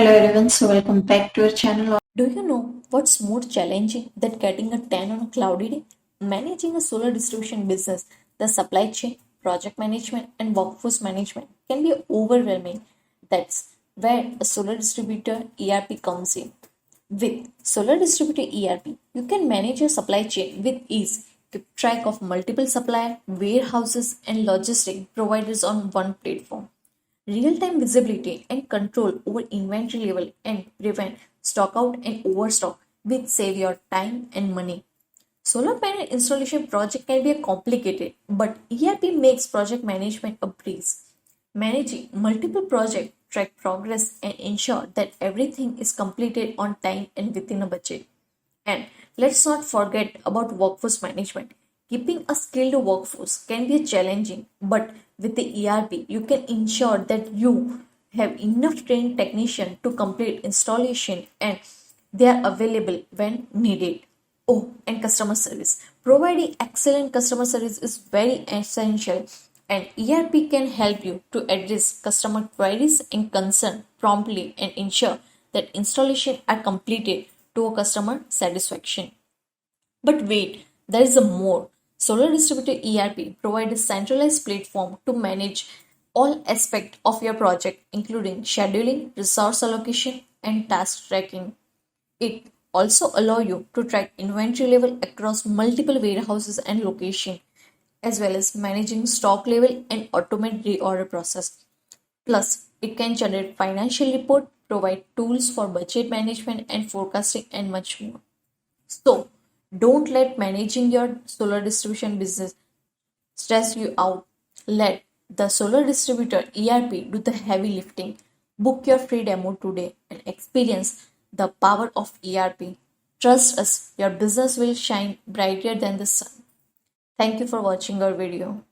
Hello everyone, so welcome back to our channel. Do you know what's more challenging than getting a 10 on a cloudy day? Managing a solar distribution business, the supply chain, project management, and workforce management can be overwhelming. That's where a solar distributor ERP comes in. With Solar Distributor ERP, you can manage your supply chain with ease, keep track of multiple supplier, warehouses, and logistic providers on one platform. Real-time visibility and control over inventory level and prevent stockout and overstock, which save your time and money. Solar panel installation project can be complicated, but ERP makes project management a breeze. Managing multiple projects, track progress, and ensure that everything is completed on time and within a budget. And let's not forget about workforce management. Keeping a skilled workforce can be challenging, but with the ERP, you can ensure that you have enough trained technicians to complete installation and they are available when needed. Oh, and customer service. Providing excellent customer service is very essential, and ERP can help you to address customer queries and concern promptly and ensure that installation are completed to a customer satisfaction. But wait, there is a more. Solar Distributed ERP provides a centralized platform to manage all aspects of your project, including scheduling, resource allocation, and task tracking. It also allows you to track inventory level across multiple warehouses and locations, as well as managing stock level and automate reorder process. Plus, it can generate financial report, provide tools for budget management and forecasting, and much more. So, don't let managing your solar distribution business stress you out. Let the solar distributor ERP do the heavy lifting. Book your free demo today and experience the power of ERP. Trust us, your business will shine brighter than the sun. Thank you for watching our video.